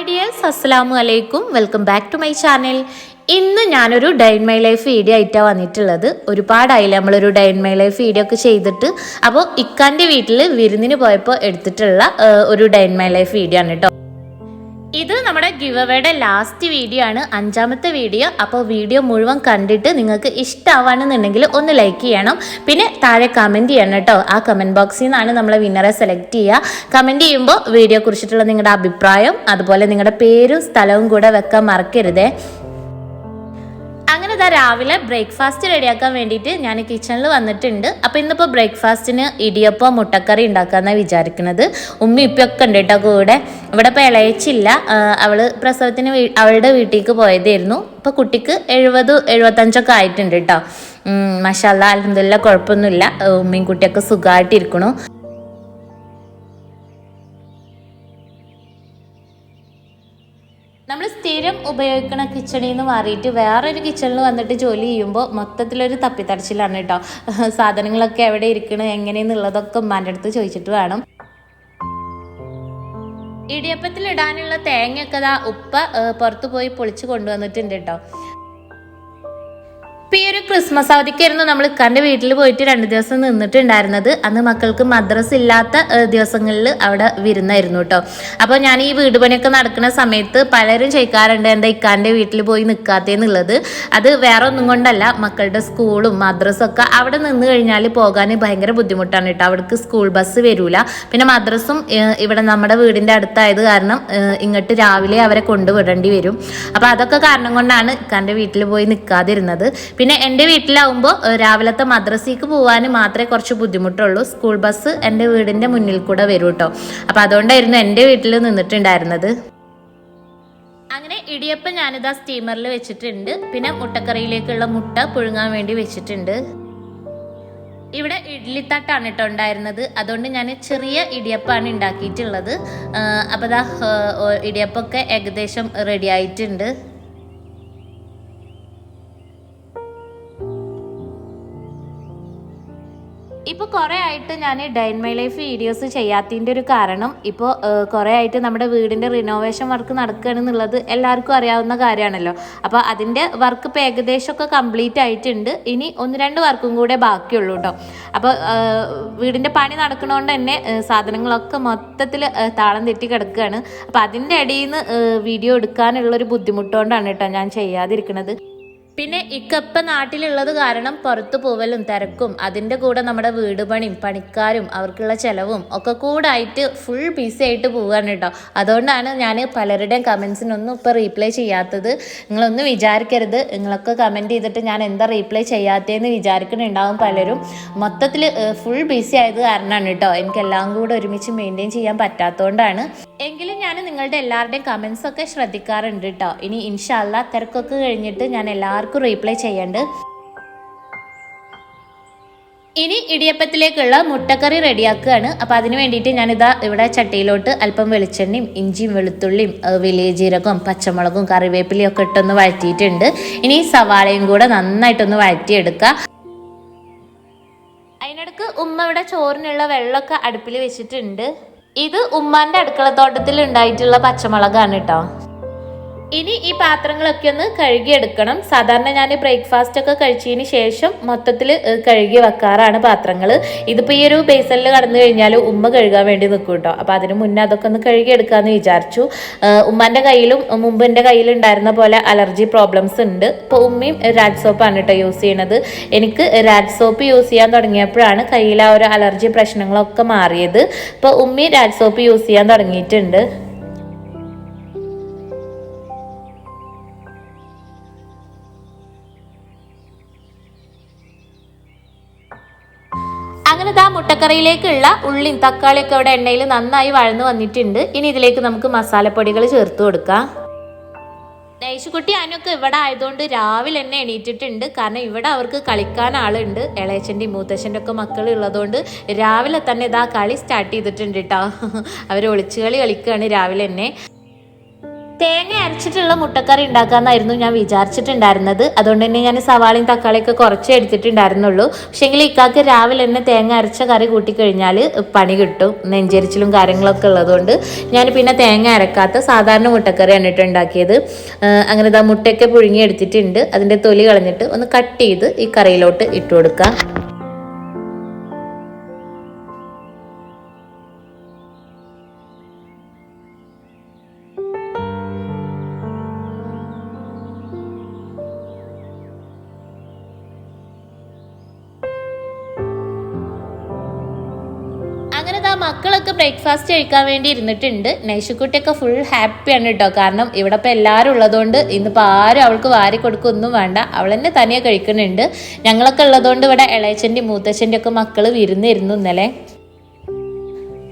Hi dears, അസ്സലാമു അലൈക്കും. Welcome back to my channel. ഇന്ന് ഞാനൊരു day in my life video ആയിട്ടാണ് വന്നിട്ടുള്ളത്. ഒരുപാടായില്ല നമ്മളൊരു day in my life video ഒക്കെ ചെയ്തിട്ട്. അപ്പോൾ ഇക്കാൻ്റെ വീട്ടിൽ വിരുന്നിന് പോയപ്പോൾ എടുത്തിട്ടുള്ള ഒരു day in my life video ആണ് കേട്ടോ. ഇത് നമ്മുടെ ഗിവ് അവേയുടെ ലാസ്റ്റ് വീഡിയോ ആണ്, 5ാമത്തെ വീഡിയോ. അപ്പോൾ വീഡിയോ മുഴുവൻ കണ്ടിട്ട് നിങ്ങൾക്ക് ഇഷ്ടമാവാണെന്നുണ്ടെങ്കിൽ ഒന്ന് ലൈക്ക് ചെയ്യണം, പിന്നെ താഴെ കമൻറ്റ് ചെയ്യണം കേട്ടോ. ആ കമൻറ്റ് ബോക്സിൽ നിന്നാണ് നമ്മളെ വിന്നറെ സെലക്ട് ചെയ്യുക. കമൻറ്റ് ചെയ്യുമ്പോൾ വീഡിയോ കുറിച്ചിട്ടുള്ള നിങ്ങളുടെ അഭിപ്രായം, അതുപോലെ നിങ്ങളുടെ പേരും സ്ഥലവും കൂടെ വെക്കാൻ മറക്കരുതേ. അങ്ങനെ രാവിലെ ബ്രേക്ക്ഫാസ്റ്റ് റെഡിയാക്കാൻ വേണ്ടിയിട്ട് ഞാൻ കിച്ചണിൽ വന്നിട്ടുണ്ട്. അപ്പോൾ ഇന്നിപ്പോൾ ബ്രേക്ക്ഫാസ്റ്റിന് ഇടിയപ്പം മുട്ടക്കറി ഉണ്ടാക്കാമെന്നാണ് വിചാരിക്കുന്നത്. ഉമ്മി ഇപ്പൊക്കെ ഉണ്ട് കേട്ടോ കൂടെ. ഇവിടെ ഇപ്പോൾ ഇളയച്ചില്ല, അവൾ പ്രസവത്തിന് അവളുടെ വീട്ടിലേക്ക് പോയതായിരുന്നു. ഇപ്പോൾ കുട്ടിക്ക് 70-75 ആയിട്ടുണ്ട് കേട്ടോ. മാഷാ അല്ലാഹ്, അൽഹംദുലില്ലാഹ്, കുഴപ്പമൊന്നുമില്ല. ഉമ്മയും കുട്ടിയൊക്കെ സുഖമായിട്ടിരിക്കണു. നമ്മൾ സ്ഥിരം ഉപയോഗിക്കുന്ന കിച്ചണിൽ നിന്ന് മാറിയിട്ട് വേറൊരു കിച്ചണിൽ വന്നിട്ട് ജോലി ചെയ്യുമ്പോൾ മൊത്തത്തിലൊരു തപ്പിത്തടച്ചിലാണ് കേട്ടോ. സാധനങ്ങളൊക്കെ എവിടെ ഇരിക്കണം എങ്ങനെയെന്നുള്ളതൊക്കെ ഉമ്മാൻ്റെ അടുത്ത് ചോദിച്ചിട്ട് വേണം. ഇടിയപ്പത്തിൽ ഇടാനുള്ള തേങ്ങയൊക്കെ ഉപ്പ പുറത്ത് പോയി പൊളിച്ച് കൊണ്ടുവന്നിട്ടുണ്ട് കേട്ടോ. ഇപ്പോൾ ഈ ഒരു ക്രിസ്മസ് അവധിക്കായിരുന്നു നമ്മൾ ഇക്കാൻ്റെ വീട്ടിൽ പോയിട്ട് 2 ദിവസം നിന്നിട്ടുണ്ടായിരുന്നത്. അന്ന് മക്കൾക്ക് മദ്രസ ഇല്ലാത്ത ദിവസങ്ങളിൽ അവിടെ വിരുന്നായിരുന്നു കേട്ടോ. അപ്പോൾ ഞാൻ ഈ വീട് പണിയൊക്കെ നടക്കുന്ന സമയത്ത് പലരും ചോദിക്കാറുണ്ട് എന്താ ഇക്കാൻ്റെ വീട്ടിൽ പോയി നിൽക്കാത്തേന്നുള്ളത്. അത് വേറെ ഒന്നും കൊണ്ടല്ല, മക്കളുടെ സ്കൂളും മദ്രസും ഒക്കെ അവിടെ നിന്ന് കഴിഞ്ഞാൽ പോകാൻ ഭയങ്കര ബുദ്ധിമുട്ടാണ് കേട്ടോ. അവിടേക്ക് സ്കൂൾ ബസ് വരില്ല. പിന്നെ മദ്രസും ഇവിടെ നമ്മുടെ വീടിൻ്റെ അടുത്തായത് കാരണം ഇങ്ങോട്ട് രാവിലെ അവരെ കൊണ്ടുവിടേണ്ടി വരും. അപ്പോൾ അതൊക്കെ കാരണം കൊണ്ടാണ് ഇക്കാൻ്റെ വീട്ടിൽ പോയി നിൽക്കാതിരുന്നത്. പിന്നെ എൻ്റെ വീട്ടിലാവുമ്പോൾ രാവിലത്തെ മദ്രസയ്ക്ക് പോകാൻ മാത്രമേ കുറച്ച് ബുദ്ധിമുട്ടുള്ളൂ. സ്കൂൾ ബസ് എൻ്റെ വീടിൻ്റെ മുന്നിൽ കൂടെ വരും കേട്ടോ. അപ്പോൾ അതുകൊണ്ടായിരുന്നു എൻ്റെ വീട്ടിൽ നിന്നിട്ടുണ്ടായിരുന്നത്. അങ്ങനെ ഇടിയപ്പം ഞാനിതാ സ്റ്റീമറിൽ വെച്ചിട്ടുണ്ട്. പിന്നെ മുട്ടക്കറിയിലേക്കുള്ള മുട്ട പുഴുങ്ങാൻ വേണ്ടി വെച്ചിട്ടുണ്ട്. ഇവിടെ ഇഡ്ലിത്തട്ടാണ് കേട്ടോ ഉണ്ടായിരുന്നത്. അതുകൊണ്ട് ഞാൻ ചെറിയ ഇടിയപ്പമാണ് ഉണ്ടാക്കിയിട്ടുള്ളത്. അപ്പോൾ ഇടിയപ്പമൊക്കെ ഏകദേശം റെഡി ആയിട്ടുണ്ട്. ഇപ്പോൾ കുറേ ആയിട്ട് ഞാൻ day in my life videos ചെയ്യാത്തതിൻ്റെ ഒരു കാരണം, ഇപ്പോൾ കുറേ ആയിട്ട് നമ്മുടെ വീടിൻ്റെ റിനോവേഷൻ വർക്ക് നടക്കുകയാണെന്നുള്ളത് എല്ലാവർക്കും അറിയാവുന്ന കാര്യമാണല്ലോ. അപ്പോൾ അതിൻ്റെ വർക്ക് ഇപ്പോൾ ഏകദേശമൊക്കെ കംപ്ലീറ്റ് ആയിട്ടുണ്ട്. ഇനി 1-2 വർക്കും കൂടെ ബാക്കിയുള്ളൂ കേട്ടോ. അപ്പോൾ വീടിൻ്റെ പണി നടക്കണോണ്ട് തന്നെ സാധനങ്ങളൊക്കെ മൊത്തത്തിൽ താളം തെറ്റി കിടക്കുകയാണ്. അപ്പോൾ അതിൻ്റെ ഇടയിൽ നിന്ന് വീഡിയോ എടുക്കാനുള്ളൊരു ബുദ്ധിമുട്ടുകൊണ്ടാണ് കേട്ടോ ഞാൻ ചെയ്യാതിരിക്കുന്നത്. പിന്നെ ഇപ്പം നാട്ടിലുള്ളത് കാരണം പുറത്തു പോവലും തിരക്കും, അതിൻ്റെ കൂടെ നമ്മുടെ വീട് പണിയും പണിക്കാരും അവർക്കുള്ള ചിലവും ഒക്കെ കൂടായിട്ട് ഫുൾ ബിസി ആയിട്ട് പോവുകയാണ് കേട്ടോ. അതുകൊണ്ടാണ് ഞാൻ പലരുടെയും കമൻസിനൊന്നും ഇപ്പോൾ റീപ്ലൈ ചെയ്യാത്തത്. നിങ്ങളൊന്നും വിചാരിക്കരുത്, നിങ്ങളൊക്കെ കമൻറ്റ് ചെയ്തിട്ട് ഞാൻ എന്താ റീപ്ലൈ ചെയ്യാത്തതെന്ന് വിചാരിക്കുന്നുണ്ടാവും പലരും. മൊത്തത്തിൽ ഫുൾ ബിസി ആയത് കാരണമാണ് കേട്ടോ. എനിക്കെല്ലാം കൂടെ ഒരുമിച്ച് മെയിൻറ്റെയിൻ ചെയ്യാൻ പറ്റാത്തതുകൊണ്ടാണ്. എങ്കിലും ഞാൻ നിങ്ങളുടെ എല്ലാവരുടെയും കമൻസൊക്കെ ശ്രദ്ധിക്കാറുണ്ട് കേട്ടോ. ഇനി ഇൻഷാ അല്ലാഹ് തിരക്കൊക്കെ കഴിഞ്ഞിട്ട് ഞാൻ എല്ലാവർക്കും റീപ്ലൈ ചെയ്യണ്ട്. ഇനി ഇടിയപ്പത്തിലേക്കുള്ള മുട്ടക്കറി റെഡിയാക്കുകയാണ്. അപ്പോൾ അതിന് വേണ്ടിയിട്ട് ഞാനിതാ ഇവിടെ ചട്ടിയിലോട്ട് അല്പം വെളിച്ചെണ്ണയും ഇഞ്ചിയും വെളുത്തുള്ളിയും വലിയ ജീരകവും പച്ചമുളകും കറിവേപ്പിലയും ഒക്കെ ഇട്ടൊന്ന് വഴറ്റിയിട്ടുണ്ട്. ഇനി സവാളയും കൂടെ നന്നായിട്ടൊന്ന് വഴറ്റിയെടുക്കുക. അതിനിടക്ക് ഉമ്മ ഇവിടെ ചോറിനുള്ള വെള്ളമൊക്കെ അടുപ്പിൽ വെച്ചിട്ടുണ്ട്. ഇത് ഉമ്മാൻ്റെ അടുക്കളത്തോട്ടത്തിൽ ഉണ്ടായിട്ടുള്ള പച്ചമുളകാണ് കേട്ടോ. ഇനി ഈ പാത്രങ്ങളൊക്കെ ഒന്ന് കഴുകിയെടുക്കണം. സാധാരണ ഞാൻ ബ്രേക്ക്ഫാസ്റ്റ് ഒക്കെ കഴിച്ചതിന് ശേഷം മൊത്തത്തിൽ കഴുകി വെക്കാറാണ് പാത്രങ്ങൾ. ഇതിപ്പോൾ ഈ ഒരു ബേസണിൽ കടന്നു കഴിഞ്ഞാൽ ഉമ്മ കഴുകാൻ വേണ്ടി നിൽക്കും കേട്ടോ. അപ്പോൾ അതിന് മുന്നേ അതൊക്കെ ഒന്ന് കഴുകിയെടുക്കാമെന്ന് വിചാരിച്ചു. ഉമ്മാൻ്റെ കയ്യിലും മുമ്പ് എൻ്റെ കയ്യിലുണ്ടായിരുന്ന പോലെ അലർജി പ്രോബ്ലംസ് ഉണ്ട്. ഇപ്പോൾ ഉമ്മയും രാജ് സോപ്പാണ് കേട്ടോ യൂസ് ചെയ്യണത്. എനിക്ക് രാജ് സോപ്പ് യൂസ് ചെയ്യാൻ തുടങ്ങിയപ്പോഴാണ് കയ്യിലെ ആ ഒരു അലർജി പ്രശ്നങ്ങളൊക്കെ മാറിയത്. ഇപ്പോൾ ഉമ്മി രാജ് സോപ്പ് യൂസ് ചെയ്യാൻ തുടങ്ങിയിട്ടുണ്ട്. അങ്ങനെ മുട്ടക്കറിയിലേക്കുള്ള ഉള്ളിയും തക്കാളിയൊക്കെ ഇവിടെ എണ്ണയിൽ നന്നായി വഴന്ന് വന്നിട്ടുണ്ട്. ഇനി ഇതിലേക്ക് നമുക്ക് മസാലപ്പൊടികൾ ചേർത്ത് കൊടുക്കാം. നൈശുക്കുട്ടി അതിനൊക്കെ ഇവിടെ ആയതുകൊണ്ട് രാവിലെ തന്നെ എണീറ്റിട്ടുണ്ട്. കാരണം ഇവിടെ അവർക്ക് കളിക്കാൻ ആളുണ്ട്. ഇളയച്ചൻ്റെയും മൂത്തച്ഛൻ്റെ ഒക്കെ മക്കൾ ഉള്ളതുകൊണ്ട് രാവിലെ തന്നെ കളി സ്റ്റാർട്ട് ചെയ്തിട്ടുണ്ട് കേട്ടോ. അവർ ഒളിച്ചുകളി കളിക്കുകയാണ് രാവിലെ തന്നെ. തേങ്ങ അരച്ചിട്ടുള്ള മുട്ടക്കറി ഉണ്ടാക്കാമെന്നായിരുന്നു ഞാൻ വിചാരിച്ചിട്ടുണ്ടായിരുന്നത്. അതുകൊണ്ട് തന്നെ ഞാൻ സവാളയും തക്കാളിയൊക്കെ കുറച്ച് എടുത്തിട്ടുണ്ടായിരുന്നുള്ളൂ. പക്ഷേങ്കിൽ ഇക്കാക്ക് രാവിലെ തന്നെ തേങ്ങ അരച്ച കറി കൂട്ടിക്കഴിഞ്ഞാൽ പണി കിട്ടും, നെഞ്ചരിച്ചിലും കാര്യങ്ങളൊക്കെ ഉള്ളതുകൊണ്ട് ഞാൻ പിന്നെ തേങ്ങ അരക്കാത്ത സാധാരണ മുട്ടക്കറിയാണ് ഇട്ട് ഉണ്ടാക്കിയത്. അങ്ങനെ ഇതാ മുട്ടയൊക്കെ പുഴുങ്ങി എടുത്തിട്ടുണ്ട്. അതിൻ്റെ തൊലി കളഞ്ഞിട്ട് ഒന്ന് കട്ട് ചെയ്ത് ഈ കറിയിലോട്ട് ഇട്ട് കൊടുക്കാം. അങ്ങനെ മക്കളൊക്കെ ബ്രേക്ക്ഫാസ്റ്റ് കഴിക്കാൻ വേണ്ടി ഇരുന്നിട്ടുണ്ട്. നൈഷുക്കുട്ടിയൊക്കെ ഫുൾ ഹാപ്പിയാണ് കേട്ടോ. കാരണം ഇവിടെ ഇപ്പോൾ എല്ലാവരും ഉള്ളതുകൊണ്ട് ഇന്നിപ്പോൾ ആരും അവൾക്ക് വാരി കൊടുക്കൊന്നും വേണ്ട, അവൾ തന്നെ തനിയെ കഴിക്കുന്നുണ്ട്. ഞങ്ങളൊക്കെ ഉള്ളതുകൊണ്ട് ഇവിടെ ഇളയച്ചൻ്റെയും മൂത്തച്ഛൻ്റെ ഒക്കെ മക്കൾ വിരുന്നിരുന്നു ഇന്നലെ.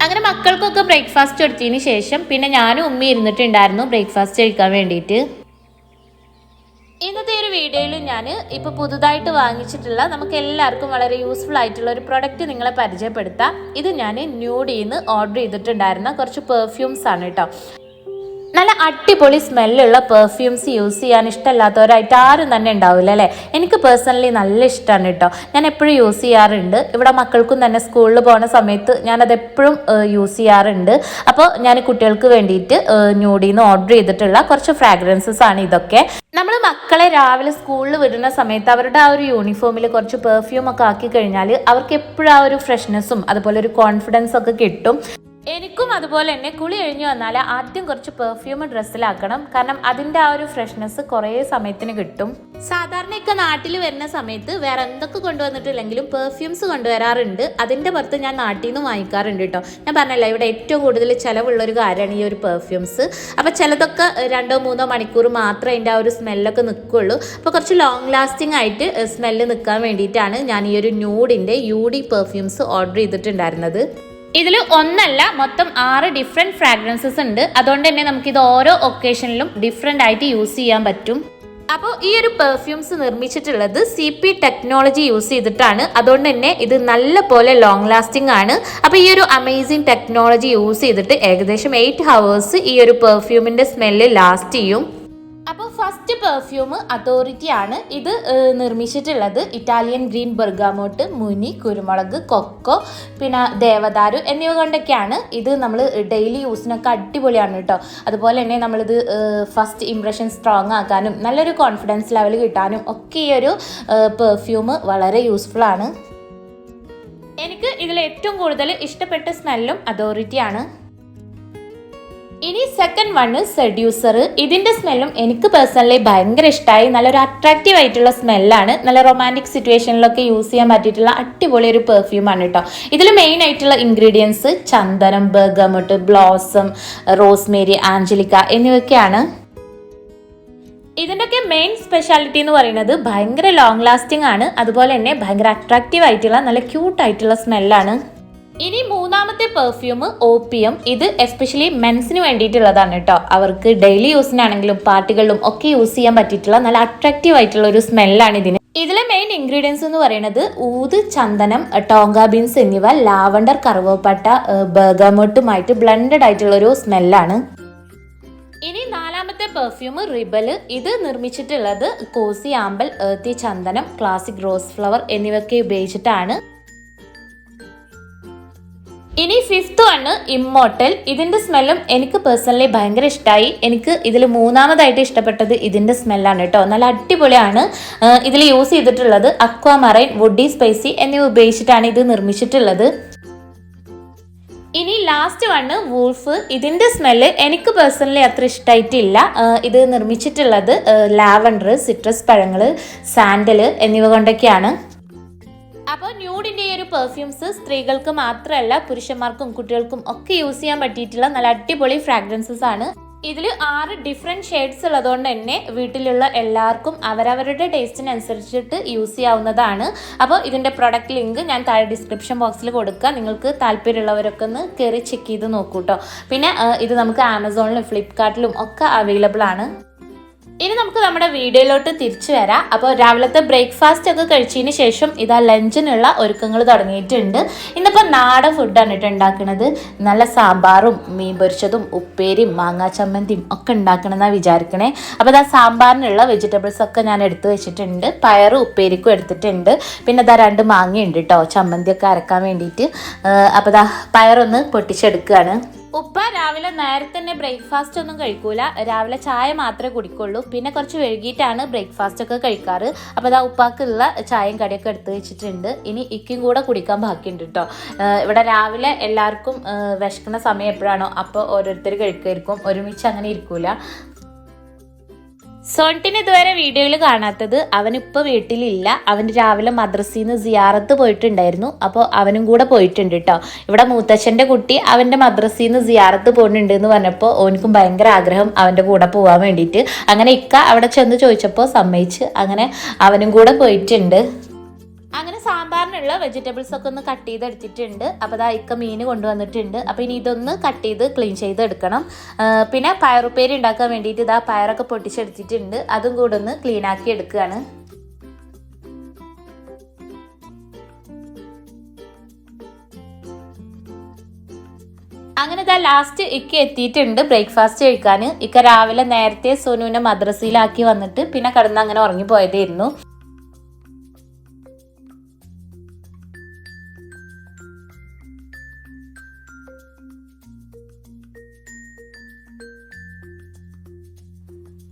അങ്ങനെ മക്കൾക്കൊക്കെ ബ്രേക്ക്ഫാസ്റ്റ് കൊടുത്തതിന് ശേഷം പിന്നെ ഞാനും ഉമ്മി ഇരുന്നിട്ടുണ്ടായിരുന്നു ബ്രേക്ക്ഫാസ്റ്റ് കഴിക്കാൻ വേണ്ടിയിട്ട്. ഇന്നത്തെ ഒരു വീഡിയോയിൽ ഞാൻ ഇപ്പോൾ പുതുതായിട്ട് വാങ്ങിച്ചിട്ടുള്ള നമുക്ക് എല്ലാവർക്കും വളരെ യൂസ്ഫുൾ ആയിട്ടുള്ള ഒരു പ്രൊഡക്റ്റ് നിങ്ങളെ പരിചയപ്പെടുത്താം. ഇത് ഞാൻ ന്യൂഡിന്ന് ഓർഡർ ചെയ്തിട്ടുണ്ടായിരുന്ന കുറച്ച് പെർഫ്യൂംസ് ആണ് കേട്ടോ. നല്ല അടിപൊളി സ്മെല്ലുള്ള പെർഫ്യൂംസ് യൂസ് ചെയ്യാൻ ഇഷ്ടമല്ലാത്തവരായിട്ട് ആരും തന്നെ ഉണ്ടാവില്ല അല്ലേ. എനിക്ക് പേഴ്സണലി നല്ല ഇഷ്ടമാണ് കേട്ടോ. ഞാൻ എപ്പോഴും യൂസ് ചെയ്യാറുണ്ട്. ഇവിടെ മക്കൾക്കും തന്നെ സ്കൂളിൽ പോകുന്ന സമയത്ത് ഞാനത് എപ്പോഴും യൂസ് ചെയ്യാറുണ്ട്. അപ്പോൾ ഞാൻ കുട്ടികൾക്ക് വേണ്ടിയിട്ട് ന്യൂഡിന്ന് ഓർഡർ ചെയ്തിട്ടുള്ള കുറച്ച് ഫ്രാഗ്രൻസസ് ആണ് ഇതൊക്കെ. നമ്മൾ മക്കളെ രാവിലെ സ്കൂളിൽ വിടുന്ന സമയത്ത് അവരുടെ ആ ഒരു യൂണിഫോമിൽ കുറച്ച് പെർഫ്യൂം ഒക്കെ ആക്കി കഴിഞ്ഞാൽ അവർക്ക് എപ്പോഴും ആ ഒരു ഫ്രഷ്നെസ്സും അതുപോലെ ഒരു കോൺഫിഡൻസ് ഒക്കെ കിട്ടും. എനിക്കും അതുപോലെ തന്നെ കുളി കഴിഞ്ഞ് വന്നാൽ ആദ്യം കുറച്ച് പെർഫ്യൂം ഡ്രസ്സിലാക്കണം. കാരണം അതിൻ്റെ ആ ഒരു ഫ്രഷ്നെസ് കുറേ സമയത്തിന് കിട്ടും. സാധാരണയൊക്കെ നാട്ടിൽ വരുന്ന സമയത്ത് വേറെ എന്തൊക്കെ കൊണ്ടുവന്നിട്ടില്ലെങ്കിലും പെർഫ്യൂംസ് കൊണ്ടുവരാറുണ്ട്. അതിൻ്റെ പുറത്ത് ഞാൻ നാട്ടിൽ നിന്ന് വാങ്ങിക്കാറുണ്ട് കേട്ടോ. ഞാൻ പറഞ്ഞല്ലോ ഇവിടെ ഏറ്റവും കൂടുതൽ ചിലവുള്ളൊരു കാര്യമാണ് ഈ ഒരു പെർഫ്യൂംസ്. അപ്പോൾ ചിലതൊക്കെ 2-3 മണിക്കൂർ മാത്രമേ അതിൻ്റെ ആ ഒരു സ്മെല്ലൊക്കെ നിൽക്കുള്ളൂ. അപ്പോൾ കുറച്ച് ലോങ് ലാസ്റ്റിംഗ് ആയിട്ട് സ്മെല്ല് നിൽക്കാൻ വേണ്ടിയിട്ടാണ് ഞാൻ ഈ ഒരു ന്യൂഡിൻ്റെ യൂഡി പെർഫ്യൂംസ് ഓർഡർ ചെയ്തിട്ടുണ്ടായിരുന്നത്. ഇതിൽ ഒന്നല്ല മൊത്തം 6 ഡിഫറെൻറ്റ് ഫ്രാഗ്രൻസസ് ഉണ്ട്. അതുകൊണ്ട് തന്നെ നമുക്കിത് ഓരോ ഒക്കേഷനിലും ഡിഫറെൻ്റ് ആയിട്ട് യൂസ് ചെയ്യാൻ പറ്റും. അപ്പോൾ ഈ ഒരു പെർഫ്യൂംസ് നിർമ്മിച്ചിട്ടുള്ളത് CP ടെക്നോളജി യൂസ് ചെയ്തിട്ടാണ്. അതുകൊണ്ട് തന്നെ ഇത് നല്ല പോലെ ലോങ് ലാസ്റ്റിംഗ് ആണ്. അപ്പോൾ ഈ ഒരു അമേസിങ് ടെക്നോളജി യൂസ് ചെയ്തിട്ട് ഏകദേശം 8 hours ഈ ഒരു പെർഫ്യൂമിൻ്റെ സ്മെല്ല് ലാസ്റ്റ് ചെയ്യും. അപ്പോൾ ഫസ്റ്റ് പെർഫ്യൂം അതോറിറ്റി ആണ്. ഇത് നിർമ്മിച്ചിട്ടുള്ളത് ഇറ്റാലിയൻ ഗ്രീൻ ബെർഗാമോട്ട്, മുനി, കുരുമുളക്, കൊക്കോ, പിന്നെ ദേവദാരു എന്നിവ കൊണ്ടൊക്കെയാണ്. ഇത് നമ്മൾ ഡെയിലി യൂസിനൊക്കെ അടിപൊളിയാണ് കേട്ടോ. അതുപോലെ തന്നെ നമ്മളിത് ഫസ്റ്റ് ഇംപ്രഷൻ സ്ട്രോങ് ആക്കാനും നല്ലൊരു കോൺഫിഡൻസ് ലെവൽ കിട്ടാനും ഒക്കെ ഈ ഒരു പെർഫ്യൂം വളരെ യൂസ്ഫുൾ ആണ്. എനിക്ക് ഇതിൽ ഏറ്റവും കൂടുതൽ ഇഷ്ടപ്പെട്ട സ്മെല്ലും അതോറിറ്റി ആണ്. ഇനി സെക്കൻഡ് വൺ സെഡ്യൂസർ. ഇതിൻ്റെ സ്മെല്ലും എനിക്ക് പേഴ്സണലി ഭയങ്കര ഇഷ്ടമായി. നല്ലൊരു അട്രാക്റ്റീവ് ആയിട്ടുള്ള സ്മെല്ലാണ്. നല്ല റൊമാൻറ്റിക് സിറ്റുവേഷനിലൊക്കെ യൂസ് ചെയ്യാൻ പറ്റിയിട്ടുള്ള അടിപൊളി ഒരു പെർഫ്യൂമാണ് കേട്ടോ. ഇതിൽ മെയിൻ ആയിട്ടുള്ള ഇൻഗ്രീഡിയൻസ് ചന്ദനം, ബെർഗമോട്ട്, ബ്ലോസം, റോസ്മേരി, ആഞ്ചലിക്ക എന്നിവയൊക്കെയാണ്. ഇതിൻ്റെയൊക്കെ മെയിൻ സ്പെഷ്യാലിറ്റി എന്ന് പറയുന്നത് ഭയങ്കര ലോങ് ലാസ്റ്റിംഗ് ആണ്. അതുപോലെ തന്നെ ഭയങ്കര അട്രാക്റ്റീവ് ആയിട്ടുള്ള നല്ല ക്യൂട്ടായിട്ടുള്ള സ്മെല്ലാണ്. ഇനി മൂന്നാമത്തെ പെർഫ്യൂം ഓപ്പിയം. ഇത് എസ്പെഷ്യലി മെൻസിന് വേണ്ടിയിട്ടുള്ളതാണ് കേട്ടോ. അവർക്ക് ഡെയിലി യൂസിനാണെങ്കിലും പാർട്ടികളിലും ഒക്കെ യൂസ് ചെയ്യാൻ പറ്റിയിട്ടുള്ള നല്ല അട്രാക്റ്റീവ് ആയിട്ടുള്ള ഒരു സ്മെല്ലാണ് ഇതിന്. ഇതിലെ മെയിൻ ഇൻഗ്രീഡിയൻസ് എന്ന് പറയുന്നത് ഊത്, ചന്ദനം, ടോങ്ക ബീൻസ് എന്നിവ ലാവണ്ടർ, കറുവപ്പട്ട, ബെർഗമോട്ടുമായിട്ട് ബ്ലെൻഡഡ് ആയിട്ടുള്ള ഒരു സ്മെല്ലാണ്. ഇനി നാലാമത്തെ പെർഫ്യൂം റിബൽ. ഇത് നിർമ്മിച്ചിട്ടുള്ളത് കോസി ആമ്പൽ, ഏർത്തി ചന്ദനം, ക്ലാസിക് റോസ് ഫ്ലവർ എന്നിവയൊക്കെ ഉപയോഗിച്ചിട്ടാണ്. ഇനി ഫിഫ്ത്ത് വണ് ഇമ്മോർട്ടൽ. ഇതിൻ്റെ സ്മെല്ലും എനിക്ക് പേഴ്സണലി ഭയങ്കര ഇഷ്ടമായി. എനിക്ക് ഇതിൽ മൂന്നാമതായിട്ട് ഇഷ്ടപ്പെട്ടത് ഇതിൻ്റെ സ്മെല്ലാണ് കേട്ടോ. നല്ല അടിപൊളിയാണ്. ഇതിൽ യൂസ് ചെയ്തിട്ടുള്ളത് അക്വാമറൈൻ, വുഡി, സ്പൈസി എന്നിവ ഉപയോഗിച്ചിട്ടാണ് ഇത് നിർമ്മിച്ചിട്ടുള്ളത്. ഇനി ലാസ്റ്റ് വണ് വൂൾഫ്. ഇതിൻ്റെ സ്മെല്ല് എനിക്ക് പേഴ്സണലി അത്ര ഇഷ്ടമായിട്ടില്ല. ഇത് നിർമ്മിച്ചിട്ടുള്ളത് ലാവണ്ടർ, സിട്രസ് പഴങ്ങൾ, സാൻഡൽ എന്നിവ കൊണ്ടൊക്കെയാണ്. അപ്പോൾ ന്യൂഡിൻ്റെ ഈ ഒരു പെർഫ്യൂംസ് സ്ത്രീകൾക്ക് മാത്രമല്ല പുരുഷന്മാർക്കും കുട്ടികൾക്കും ഒക്കെ യൂസ് ചെയ്യാൻ പറ്റിയിട്ടുള്ള നല്ല അടിപൊളി ഫ്രാഗ്രൻസസ് ആണ്. ഇതിൽ 6 ഡിഫറെൻറ്റ് ഷെയ്ഡ്സ് ഉള്ളതുകൊണ്ട് തന്നെ വീട്ടിലുള്ള എല്ലാവർക്കും അവരവരുടെ ടേസ്റ്റിനനുസരിച്ചിട്ട് യൂസ് ചെയ്യാവുന്നതാണ്. അപ്പോൾ ഇതിൻ്റെ പ്രൊഡക്റ്റ് ലിങ്ക് ഞാൻ താഴെ ഡിസ്ക്രിപ്ഷൻ ബോക്സിൽ കൊടുക്കുക. നിങ്ങൾക്ക് താല്പര്യമുള്ളവരൊക്കെ ഒന്ന് കയറി ചെക്ക് ചെയ്ത് നോക്കൂ കേട്ടോ. പിന്നെ ഇത് നമുക്ക് ആമസോണിലും ഫ്ലിപ്കാർട്ടിലും ഒക്കെ അവൈലബിൾ ആണ്. ഇനി നമുക്ക് നമ്മുടെ വീഡിയോയിലോട്ട് തിരിച്ചു വരാം. അപ്പോൾ രാവിലത്തെ ബ്രേക്ക്ഫാസ്റ്റ് ഒക്കെ കഴിച്ചതിന് ശേഷം ഇതാ ലഞ്ചിനുള്ള ഒരുക്കങ്ങൾ തുടങ്ങിയിട്ടുണ്ട്. ഇന്നിപ്പോൾ നാടൻ ഫുഡാണ് കേട്ടോ ഉണ്ടാക്കുന്നത്. നല്ല സാമ്പാറും മീൻ പൊരിച്ചതും ഉപ്പേരിയും മാങ്ങാ ചമ്മന്തിയും ഒക്കെ ഉണ്ടാക്കണമെന്നാണ് വിചാരിക്കണേ. അപ്പോൾ ഇതാ സാമ്പാറിനുള്ള വെജിറ്റബിൾസ് ഒക്കെ ഞാൻ എടുത്തു വെച്ചിട്ടുണ്ട്. പയറും ഉപ്പേരിക്കും എടുത്തിട്ടുണ്ട്. പിന്നെ ഇതാ 2 മാങ്ങയുണ്ട് കേട്ടോ ചമ്മന്തിയൊക്കെ അരക്കാൻ വേണ്ടിയിട്ട്. അപ്പോൾ ഇതാ പയറൊന്ന് പൊട്ടിച്ചെടുക്കുകയാണ്. ഉപ്പ രാവിലെ നേരത്തെ തന്നെ ബ്രേക്ക്ഫാസ്റ്റ് ഒന്നും കഴിക്കൂല. രാവിലെ ചായ മാത്രമേ കുടിക്കുള്ളൂ. പിന്നെ കുറച്ച് വൈകിട്ടാണ് ബ്രേക്ക്ഫാസ്റ്റ് ഒക്കെ കഴിക്കാറ്. അപ്പോൾ അതാ ഉപ്പാക്കുള്ള ചായയും കടിയൊക്കെ എടുത്ത് വെച്ചിട്ടുണ്ട്. ഇനി ഇക്കും കൂടെ കുടിക്കാൻ ബാക്കിയുണ്ട് കേട്ടോ. ഇവിടെ രാവിലെ എല്ലാവർക്കും വിശക്കുന്ന സമയം എപ്പോഴാണോ അപ്പോൾ ഓരോരുത്തർ കഴിക്കുമായിരിക്കും. ഒരുമിച്ച് അങ്ങനെ ഇരിക്കൂല. സോൺട്ടിന് ഇതുവരെ വീഡിയോയിൽ കാണാത്തത്, അവനിപ്പോൾ വീട്ടിലില്ല. അവൻ രാവിലെ മദ്രസയിൽ നിന്ന് സിയാറത്ത് പോയിട്ടുണ്ടായിരുന്നു. അപ്പോൾ അവനും കൂടെ പോയിട്ടുണ്ട് കേട്ടോ. ഇവിടെ മൂത്തച്ഛൻ്റെ കുട്ടി അവൻ്റെ മദ്രസയിൽ നിന്ന് സിയാറത്ത് പോകുന്നുണ്ട് എന്ന് പറഞ്ഞപ്പോൾ ഓനിക്കും ഭയങ്കര ആഗ്രഹം അവൻ്റെ കൂടെ പോകാൻ വേണ്ടിയിട്ട്. അങ്ങനെ ഇക്ക അവിടെ ചെന്ന് ചോദിച്ചപ്പോൾ സമ്മതിച്ച് അങ്ങനെ അവനും കൂടെ പോയിട്ടുണ്ട്. അങ്ങനെ സാമ്പാറിനുള്ള വെജിറ്റബിൾസ് ഒക്കെ ഒന്ന് കട്ട് ചെയ്തെടുത്തിട്ടുണ്ട്. അപ്പോൾ അതാ ഇക്ക മീൻ കൊണ്ടുവന്നിട്ടുണ്ട്. അപ്പോൾ ഇനി ഇതൊന്ന് കട്ട് ചെയ്ത് ക്ലീൻ ചെയ്തെടുക്കണം. പിന്നെ പയറുപ്പേരി ഉണ്ടാക്കാൻ വേണ്ടിയിട്ട് ഇതാ പയറൊക്കെ പൊട്ടിച്ചെടുത്തിട്ടുണ്ട്. അതും കൂടെ ഒന്ന് ക്ലീൻ ആക്കി എടുക്കുകയാണ്. അങ്ങനെ ഇതാ ലാസ്റ്റ് ഇക്ക എത്തിയിട്ടുണ്ട് ബ്രേക്ക്ഫാസ്റ്റ് കഴിക്കാൻ. ഇക്ക രാവിലെ നേരത്തെ സോനുവിനെ മദ്രസയിലാക്കി വന്നിട്ട് പിന്നെ കിടന്ന് അങ്ങനെ ഉറങ്ങിപ്പോയതായിരുന്നു.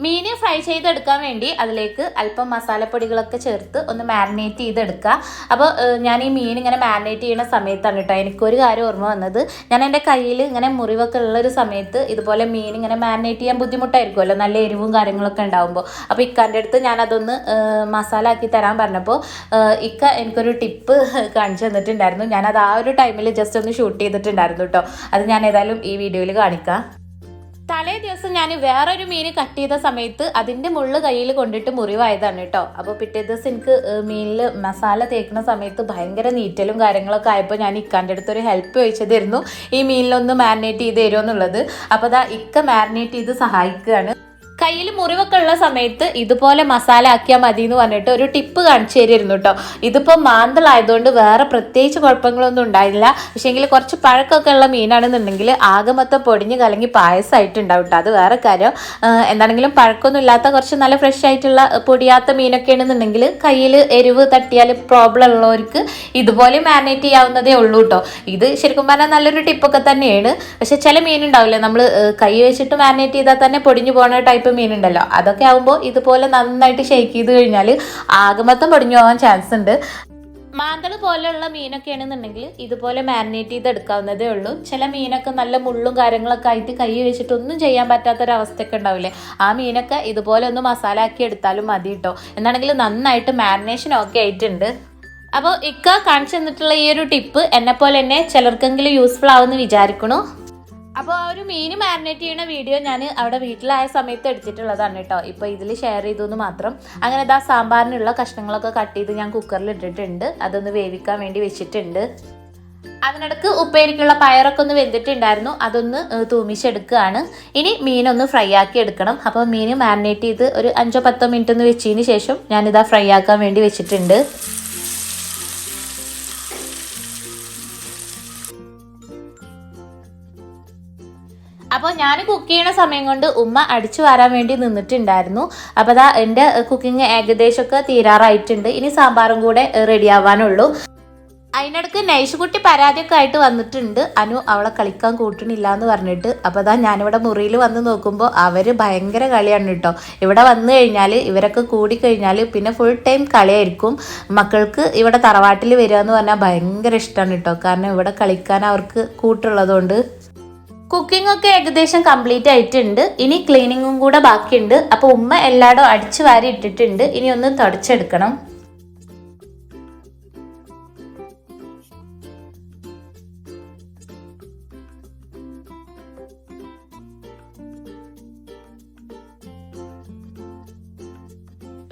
മീൻ ഫ്രൈ ചെയ്തെടുക്കാൻ വേണ്ടി അതിലേക്ക് അല്പം മസാലപ്പൊടികളൊക്കെ ചേർത്ത് ഒന്ന് മാരിനേറ്റ് ചെയ്തെടുക്കുക. അപ്പോൾ ഞാൻ ഈ മീൻ ഇങ്ങനെ മാരിനേറ്റ് ചെയ്യുന്ന സമയത്താണ് കേട്ടോ എനിക്കൊരു കാര്യം ഓർമ്മ വന്നത്. ഞാൻ എൻ്റെ കയ്യിൽ ഇങ്ങനെ മുറിവൊക്കെ ഉള്ളൊരു സമയത്ത് ഇതുപോലെ മീൻ ഇങ്ങനെ മാരിനേറ്റ് ചെയ്യാൻ ബുദ്ധിമുട്ടായിരിക്കുമല്ലോ, നല്ല എരിവും കാര്യങ്ങളൊക്കെ ഉണ്ടാകുമ്പോൾ. അപ്പോൾ ഇക്കാൻ്റെ അടുത്ത് ഞാനതൊന്ന് മസാല ആക്കി തരാൻ പറഞ്ഞപ്പോൾ ഇക്ക എനിക്കൊരു ടിപ്പ് കാണിച്ചു തന്നിട്ടുണ്ടായിരുന്നു. ഞാനത് ആ ഒരു ടൈമിൽ ജസ്റ്റ് ഒന്ന് ഷൂട്ട് ചെയ്തിട്ടുണ്ടായിരുന്നു കേട്ടോ. അത് ഞാൻ ഏതായാലും ഈ വീഡിയോയിൽ കാണിക്കാം. തലേ ദിവസം ഞാൻ വേറൊരു മീൻ കട്ട് ചെയ്ത സമയത്ത് അതിൻ്റെ മുള്ള് കയ്യിൽ കൊണ്ടിട്ട് മുറിവായതാണ് കേട്ടോ. അപ്പോൾ പിറ്റേ ദിവസം എനിക്ക് മീനിൽ മസാല തേക്കുന്ന സമയത്ത് ഭയങ്കര നീറ്റലും കാര്യങ്ങളൊക്കെ ആയപ്പോൾ ഞാൻ ഇക്കാൻ്റെ അടുത്തൊരു ഹെൽപ്പ് ചോദിച്ചതായിരുന്നു ഈ മീനിലൊന്ന് മാരിനേറ്റ് ചെയ്ത് തരുമോ എന്നുള്ളത്. അപ്പോൾ അതാ ഇക്ക മാരിനേറ്റ് ചെയ്ത് സഹായിക്കുകയാണ്. കയ്യിൽ മുറിവൊക്കെ ഉള്ള സമയത്ത് ഇതുപോലെ മസാല ആക്കിയാൽ മതി എന്ന് പറഞ്ഞിട്ട് ഒരു ടിപ്പ് കാണിച്ചു തരുമായിരുന്നു കേട്ടോ. ഇതിപ്പോൾ മാന്തളായതുകൊണ്ട് വേറെ പ്രത്യേകിച്ച് കുഴപ്പങ്ങളൊന്നും ഉണ്ടായില്ല. പക്ഷേങ്കിൽ കുറച്ച് പഴക്കമൊക്കെ ഉള്ള മീനാണെന്നുണ്ടെങ്കിൽ ആകെ മൊത്തം പൊടിഞ്ഞ് കലങ്ങി പായസമായിട്ടുണ്ടാവും കേട്ടോ. അത് വേറെ കാര്യം. എന്താണെങ്കിലും പഴക്കമൊന്നും ഇല്ലാത്ത കുറച്ച് നല്ല ഫ്രഷ് ആയിട്ടുള്ള പൊടിയാത്ത മീനൊക്കെ ആണെന്നുണ്ടെങ്കിൽ കയ്യിൽ എരിവ് തട്ടിയാൽ പ്രോബ്ലം ഉള്ളവർക്ക് ഇതുപോലെ മാരിനേറ്റ് ചെയ്യാവുന്നതേ ഉള്ളൂ കേട്ടോ. ഇത് ശരിക്കും പറഞ്ഞാൽ നല്ലൊരു ടിപ്പൊക്കെ തന്നെയാണ്. പക്ഷെ ചില മീനുണ്ടാവില്ലേ നമ്മൾ കൈ വെച്ചിട്ട് മാരിനേറ്റ് ചെയ്താൽ തന്നെ പൊടിഞ്ഞു പോകുന്ന ടൈപ്പ് മീനുണ്ടല്ലോ, അതൊക്കെ ആകുമ്പോൾ ഇതുപോലെ നന്നായിട്ട് ഷേക്ക് ചെയ്ത് കഴിഞ്ഞാൽ ആകെ മൊത്തം പൊടിഞ്ഞു പോകാൻ ചാൻസ് ഉണ്ട്. മാന്തൾ പോലെയുള്ള മീനൊക്കെ ആണെന്നുണ്ടെങ്കിൽ ഇതുപോലെ മാരിനേറ്റ് ചെയ്ത് എടുക്കാവുന്നതേ ഉള്ളൂ. ചില മീനൊക്കെ നല്ല മുള്ളും കാര്യങ്ങളൊക്കെ ആയിട്ട് കൈ വെച്ചിട്ടൊന്നും ചെയ്യാൻ പറ്റാത്തൊരവസ്ഥയൊക്കെ ഉണ്ടാവില്ലേ, ആ മീനൊക്കെ ഇതുപോലെ ഒന്ന് മസാല ആക്കി എടുത്താലും മതി കേട്ടോ. എന്നാണെങ്കിൽ നന്നായിട്ട് മാരിനേഷൻ ഒക്കെ ആയിട്ടുണ്ട്. അപ്പോൾ ഇക്ക കാണിച്ചു തന്നിട്ടുള്ള ഈ ഒരു ടിപ്പ് എന്നെപ്പോലെ തന്നെ ചിലർക്കെങ്കിലും യൂസ്ഫുൾ ആവുമെന്ന് വിചാരിക്കണു. അപ്പോൾ ആ ഒരു മീൻ മാരിനേറ്റ് ചെയ്യുന്ന വീഡിയോ ഞാൻ അവിടെ വീട്ടിലായ സമയത്ത് എടുത്തിട്ടുള്ളതാണ് കേട്ടോ. ഇപ്പോൾ ഇതിൽ ഷെയർ ചെയ്തു എന്ന് മാത്രം. അങ്ങനെ ഇതാ സാമ്പാറിനുള്ള കഷ്ണങ്ങളൊക്കെ കട്ട് ചെയ്ത് ഞാൻ കുക്കറിൽ ഇട്ടിട്ടുണ്ട്. അതൊന്ന് വേവിക്കാൻ വേണ്ടി വെച്ചിട്ടുണ്ട്. അതിനിടക്ക് ഉപ്പേരിക്കുള്ള പയറൊക്കെ ഒന്ന് വെന്തിട്ടുണ്ടായിരുന്നു. അതൊന്ന് തൂമിച്ചെടുക്കുകയാണ്. ഇനി മീനൊന്ന് ഫ്രൈ ആക്കി എടുക്കണം. അപ്പോൾ മീൻ മാരിനേറ്റ് ചെയ്ത് ഒരു 5-10 മിനിറ്റ് ഒന്ന് വെച്ചതിന് ശേഷം ഞാനിതാ ഫ്രൈ ആക്കാൻ വേണ്ടി വെച്ചിട്ടുണ്ട്. അപ്പോൾ ഞാൻ കുക്ക് ചെയ്യണ സമയം കൊണ്ട് ഉമ്മ അടിച്ചു വാരാൻ വേണ്ടി നിന്നിട്ടുണ്ടായിരുന്നു. അപ്പോൾ അതാ എൻ്റെ കുക്കിംഗ് ഏകദേശമൊക്കെ തീരാറായിട്ടുണ്ട്. ഇനി സാമ്പാറും കൂടെ റെഡി ആവാനുള്ളൂ. അതിനിടക്ക് നൈഷുകുട്ടി പരാതിയൊക്കെ ആയിട്ട് വന്നിട്ടുണ്ട്. അനു അവളെ കളിക്കാൻ കൂട്ടണില്ല എന്ന് പറഞ്ഞിട്ട്. അപ്പോൾ അതാ ഞാനിവിടെ മുറിയിൽ വന്ന് നോക്കുമ്പോൾ അവർ ഭയങ്കര കളിയാണ് കേട്ടോ. ഇവിടെ വന്നു കഴിഞ്ഞാൽ ഇവരൊക്കെ കൂടിക്കഴിഞ്ഞാൽ പിന്നെ ഫുൾ ടൈം കളിയായിരിക്കും. മക്കൾക്ക് ഇവിടെ തറവാട്ടിൽ വരിക എന്ന് പറഞ്ഞാൽ ഭയങ്കര ഇഷ്ടമാണ് കേട്ടോ. കാരണം ഇവിടെ കളിക്കാൻ അവർക്ക് കൂട്ടുള്ളതുകൊണ്ട്. കുക്കിംഗ് ഒക്കെ ഏകദേശം കംപ്ലീറ്റ് ആയിട്ടുണ്ട്. ഇനി ക്ലീനിങ്ങും കൂടെ ബാക്കിയുണ്ട്. അപ്പോൾ ഉമ്മ എല്ലായിടും അടിച്ചു വാരി ഇട്ടിട്ടുണ്ട്. ഇനി ഒന്ന് തുടച്ചെടുക്കണം.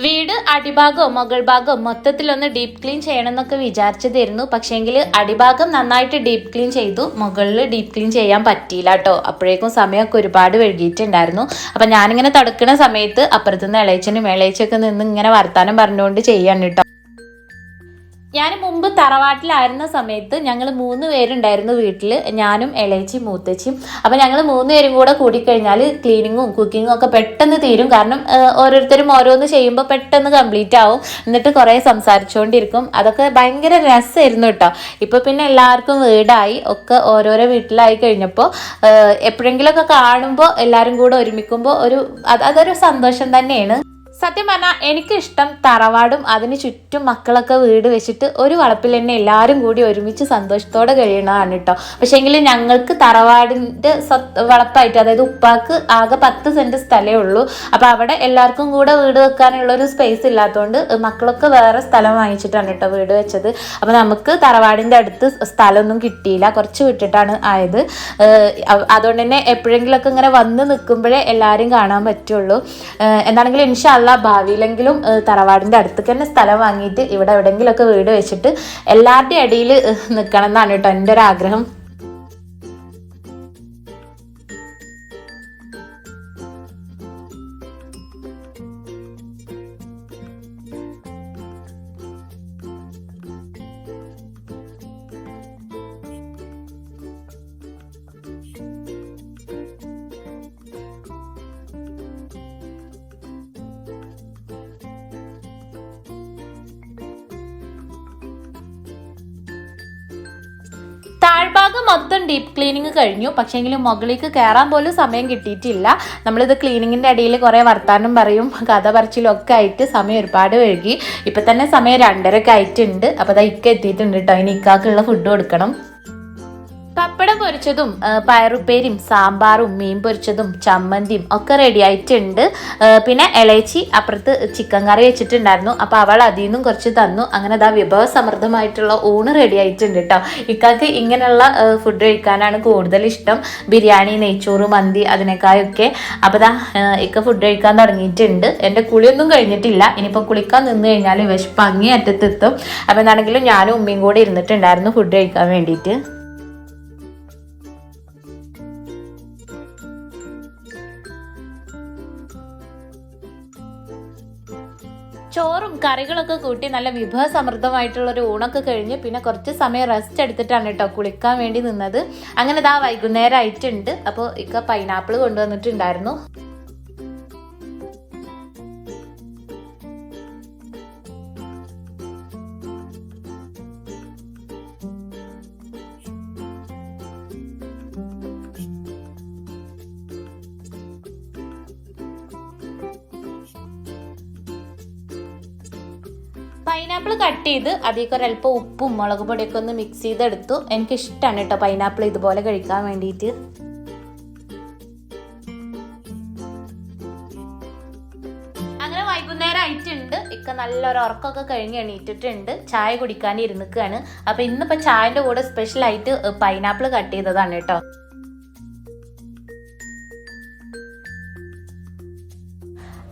വീട് അടിഭാഗവും മുകൾ ഭാഗവും മൊത്തത്തിലൊന്ന് ഡീപ്പ് ക്ലീൻ ചെയ്യണം എന്നൊക്കെ വിചാരിച്ചതായിരുന്നു. പക്ഷേങ്കിൽ അടിഭാഗം നന്നായിട്ട് ഡീപ്പ് ക്ലീൻ ചെയ്തു, മുകളിൽ ഡീപ്പ് ക്ലീൻ ചെയ്യാൻ പറ്റിയില്ല കേട്ടോ. അപ്പോഴേക്കും സമയമൊക്കെ ഒരുപാട് വൈകിയിട്ടുണ്ടായിരുന്നു. അപ്പം ഞാനിങ്ങനെ തുടക്കുന്ന സമയത്ത് അപ്പുറത്തുനിന്ന് ഇളയച്ചനും ഇളയച്ചൊക്കെ നിന്ന് ഇങ്ങനെ വർത്താനം പറഞ്ഞുകൊണ്ട് ചെയ്യാൻ കേട്ടോ. ഞാൻ മുമ്പ് തറവാട്ടിലായിരുന്ന സമയത്ത് ഞങ്ങൾ 3 പേരുണ്ടായിരുന്നു വീട്ടിൽ, ഞാനും ഇളയച്ചി മൂത്തച്ചിയും. അപ്പം ഞങ്ങൾ 3 പേരും കൂടെ കൂടിക്കഴിഞ്ഞാൽ ക്ലീനിങ്ങും കുക്കിങ്ങും ഒക്കെ പെട്ടെന്ന് തീരും. കാരണം ഓരോരുത്തരും ഓരോന്ന് ചെയ്യുമ്പോൾ പെട്ടെന്ന് കംപ്ലീറ്റ് ആവും. എന്നിട്ട് കുറേ സംസാരിച്ചുകൊണ്ടിരിക്കും. അതൊക്കെ ഭയങ്കര രസമായിരുന്നു കേട്ടോ. ഇപ്പോൾ പിന്നെ എല്ലാവർക്കും വീടായി, ഒക്കെ ഓരോരോ വീട്ടിലായി കഴിഞ്ഞപ്പോൾ എപ്പോഴെങ്കിലുമൊക്കെ കാണുമ്പോൾ എല്ലാവരും കൂടെ ഒരുമിക്കുമ്പോൾ അതൊരു സന്തോഷം തന്നെയാണ്. സത്യം പറഞ്ഞാൽ എനിക്കിഷ്ടം തറവാടും അതിന് ചുറ്റും മക്കളൊക്കെ വീട് വെച്ചിട്ട് ഒരു വളപ്പിൽ തന്നെ എല്ലാവരും കൂടി ഒരുമിച്ച് സന്തോഷത്തോടെ കഴിയണതാണ് കേട്ടോ. പക്ഷേങ്കിൽ ഞങ്ങൾക്ക് തറവാടിൻ്റെ വളപ്പായിട്ട്, അതായത് ഉപ്പാക്ക് ആകെ 10 സെൻറ്റ് സ്ഥലമേ ഉള്ളൂ. അപ്പോൾ അവിടെ എല്ലാവർക്കും കൂടെ വീട് വെക്കാനുള്ളൊരു സ്പേസ് ഇല്ലാത്തതുകൊണ്ട് മക്കളൊക്കെ വേറെ സ്ഥലം വാങ്ങിച്ചിട്ടാണ് കേട്ടോ വീട് വെച്ചത്. അപ്പോൾ നമുക്ക് തറവാടിൻ്റെ അടുത്ത് സ്ഥലമൊന്നും കിട്ടിയില്ല, കുറച്ച് വിട്ടിട്ടാണ് ആയത്. അതുകൊണ്ട് തന്നെ എപ്പോഴെങ്കിലുമൊക്കെ ഇങ്ങനെ വന്ന് നിൽക്കുമ്പോഴേ എല്ലാവരും കാണാൻ പറ്റുള്ളൂ. എന്താണെങ്കിലും ഇൻഷാ അല്ലാഹ് ഭാവിയിലെങ്കിലും തറവാടിൻ്റെ അടുത്തേക്ക് തന്നെ സ്ഥലം വാങ്ങിയിട്ട് ഇവിടെ എവിടെയെങ്കിലുമൊക്കെ വീട് വെച്ചിട്ട് എല്ലാവരുടെയും ഇടയിൽ നിൽക്കണം എന്നാണ് കേട്ടോ എൻ്റെ ഒരു ആഗ്രഹം. താഴ്ഭാഗം മൊത്തം ഡീപ്പ് ക്ലീനിങ് കഴിഞ്ഞു. പക്ഷേങ്കിലും മുകളിലേക്ക് കയറാൻ പോലും സമയം കിട്ടിയിട്ടില്ല. നമ്മളിത് ക്ലീനിങ്ങിൻ്റെ ഇടയിൽ കുറേ വർത്താനം പറയും, കഥ പറച്ചിലും ഒക്കെ ആയിട്ട് സമയം ഒരുപാട് വൈകി. ഇപ്പം തന്നെ സമയം 2:30 ആയിട്ടുണ്ട്. അപ്പോൾ അത് ഇക്ക എത്തിയിട്ടുണ്ട് കേട്ടോ. ഇനി ഇക്കാക്കുള്ള ഫുഡ് കൊടുക്കണം. പപ്പടം പൊരിച്ചതും പയറുപ്പേരിയും സാമ്പാറും മീൻ പൊരിച്ചതും ചമ്മന്തിയും ഒക്കെ റെഡി ആയിട്ടുണ്ട്. പിന്നെ ഇളയച്ചി അപ്പുറത്ത് ചിക്കൻ കറി വെച്ചിട്ടുണ്ടായിരുന്നു. അപ്പോൾ അവൾ അതിൽ നിന്നും കുറച്ച് തന്നു. അങ്ങനെ അതാ വിഭവസമൃദ്ധമായിട്ടുള്ള ഊണ് റെഡി ആയിട്ടുണ്ട് കേട്ടോ. ഇക്കാക്ക് ഇങ്ങനെയുള്ള ഫുഡ് കഴിക്കാനാണ് കൂടുതൽ ഇഷ്ടം, ബിരിയാണി, നെയ്ച്ചോറ്, മന്തി അതിനേക്കായൊക്കെ. അപ്പോൾ ദാ ഇക്ക ഫുഡ് കഴിക്കാൻ തുടങ്ങിയിട്ടുണ്ട്. എൻ്റെ കുളിയൊന്നും കഴിഞ്ഞിട്ടില്ല. ഇനിയിപ്പോൾ കുളിക്കാൻ നിന്ന് കഴിഞ്ഞാൽ വിശപ്പ് അങ്ങേ അറ്റത്തെത്തും. അപ്പോൾ എന്താണെങ്കിലും ഞാനും ഉമ്മയും കൂടെ ഇരുന്നിട്ടുണ്ടായിരുന്നു ഫുഡ് കഴിക്കാൻ വേണ്ടിയിട്ട്. ചോറും കറികളൊക്കെ കൂട്ടി നല്ല വിഭവസമൃദ്ധമായിട്ടുള്ളൊരു ഊണൊക്കെ കഴിഞ്ഞ് പിന്നെ കുറച്ച് സമയം റെസ്റ്റ് എടുത്തിട്ടാണ് കേട്ടോ കുളിക്കാൻ വേണ്ടി നിന്നത്. അങ്ങനെ ഇതാ വൈകുന്നേരം ആയിട്ടുണ്ട്. അപ്പോൾ ഇക്ക പൈനാപ്പിൾ കൊണ്ടുവന്നിട്ടുണ്ടായിരുന്നു. പൈനാപ്പിൾ കട്ട് ചെയ്ത് അതിലേക്ക് ഒരല്പം ഉപ്പും മുളക് പൊടിയൊക്കെ ഒന്ന് മിക്സ് ചെയ്തെടുത്തു. എനിക്കിഷ്ടമാണ് കേട്ടോ പൈനാപ്പിൾ ഇതുപോലെ കഴിക്കാൻ വേണ്ടിയിട്ട്. അങ്ങനെ വൈകുന്നേരം ആയിട്ടുണ്ട്. ഇക്ക നല്ലൊരു ഉറക്കമൊക്കെ കഴിഞ്ഞ് എണീറ്റിട്ടുണ്ട്. ചായ കുടിക്കാൻ ഇരുന്നിക്കുകയാണ്. അപ്പം ഇന്നിപ്പോൾ ചായൻ്റെ കൂടെ സ്പെഷ്യലായിട്ട് പൈനാപ്പിൾ കട്ട് ചെയ്തതാണ് കേട്ടോ.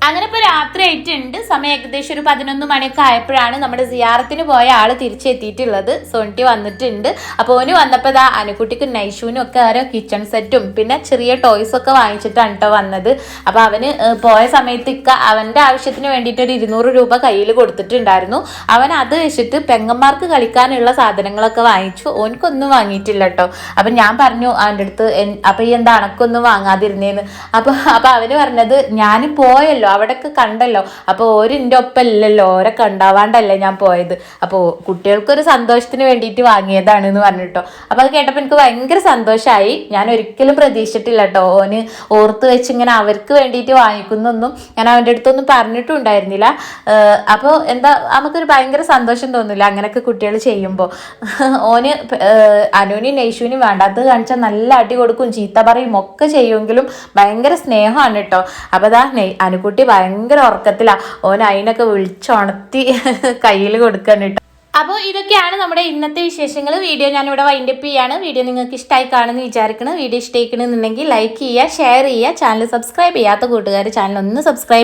അങ്ങനെ ഇപ്പോൾ രാത്രി ആയിട്ടുണ്ട്. സമയം ഏകദേശം ഒരു 11 മണിയൊക്കെ ആയപ്പോഴാണ് നമ്മുടെ സിയാറത്തിന് പോയ ആൾ തിരിച്ചെത്തിയിട്ടുള്ളത്. സോണിറ്റി വന്നിട്ടുണ്ട്. അപ്പോൾ ഓന് വന്നപ്പോൾ ഇതാ അനുക്കുട്ടിക്കും നൈഷൂനും ഒക്കെ ഓരോ കിച്ചൺ സെറ്റും പിന്നെ ചെറിയ ടോയ്സൊക്കെ വാങ്ങിച്ചിട്ടാണ് കേട്ടോ വന്നത്. അപ്പോൾ അവന് പോയ സമയത്ത് അവൻ്റെ ആവശ്യത്തിന് വേണ്ടിയിട്ട് ഒരു 200 രൂപ കയ്യിൽ കൊടുത്തിട്ടുണ്ടായിരുന്നു. അവൻ അത് വെച്ചിട്ട് പെങ്ങന്മാർക്ക് കളിക്കാനുള്ള സാധനങ്ങളൊക്കെ വാങ്ങിച്ചു. ഓനക്കൊന്നും വാങ്ങിയിട്ടില്ല കേട്ടോ. അപ്പം ഞാൻ പറഞ്ഞു അവൻ്റെ അടുത്ത്, അപ്പം ഈ എന്താ അണക്കൊന്നും വാങ്ങാതിരുന്നേന്ന്. അപ്പോൾ അവന് പറഞ്ഞത് ഞാൻ പോയല്ലോ, അവിടെയൊക്കെ കണ്ടല്ലോ, അപ്പോൾ ഓരിൻ്റെ ഒപ്പം ഇല്ലല്ലോ, ഓരൊക്കെ ഉണ്ടാവാണ്ടല്ലേ ഞാൻ പോയത്, അപ്പോൾ കുട്ടികൾക്കൊരു സന്തോഷത്തിന് വേണ്ടിയിട്ട് വാങ്ങിയതാണ് എന്ന് പറഞ്ഞിട്ടോ. അപ്പോൾ അത് കേട്ടപ്പോൾ എനിക്ക് ഭയങ്കര സന്തോഷമായി. ഞാൻ ഒരിക്കലും പ്രതീക്ഷിച്ചിട്ടില്ല കേട്ടോ ഓന് ഓർത്ത് വെച്ച് ഇങ്ങനെ അവർക്ക് വേണ്ടിയിട്ട് വാങ്ങിക്കുന്നൊന്നും ഞാൻ അവൻ്റെ അടുത്തൊന്നും പറഞ്ഞിട്ടും ഉണ്ടായിരുന്നില്ല. അപ്പോൾ എന്താ നമുക്കൊരു ഭയങ്കര സന്തോഷം തോന്നില്ല അങ്ങനെയൊക്കെ കുട്ടികൾ ചെയ്യുമ്പോൾ. ഓന് അനുവിനും നെയ്ഷുവിനും വേണ്ടാത്തത് കാണിച്ചാൽ നല്ല അടി കൊടുക്കും, ചീത്ത പറയും ഒക്കെ ചെയ്യുമെങ്കിലും ഭയങ്കര സ്നേഹമാണ് കേട്ടോ. അപ്പോൾ അതാ അനുക്കുട്ടി ഭയങ്കര ഉറക്കത്തിലാണ്. ഓൻ അതിനൊക്കെ വിളിച്ചുണർത്തി കയ്യിൽ കൊടുക്കാൻ കേട്ടോ. അപ്പോൾ ഇതൊക്കെയാണ് നമ്മുടെ ഇന്നത്തെ വിശേഷങ്ങൾ. വീഡിയോ ഞാനിവിടെ വൈൻഡപ്പ് ചെയ്യാണ്. വീഡിയോ നിങ്ങൾക്ക് ഇഷ്ടമായി കാണുമെന്ന് വിചാരിക്കണം. വീഡിയോ ഇഷ്ടമായിക്കണമെന്നുണ്ടെങ്കിൽ ലൈക്ക് ചെയ്യുക, ഷെയർ ചെയ്യുക. ചാനൽ സബ്സ്ക്രൈബ് ചെയ്യാത്ത കൂട്ടുകാർ ചാനൽ ഒന്ന് സബ്സ്ക്രൈബ്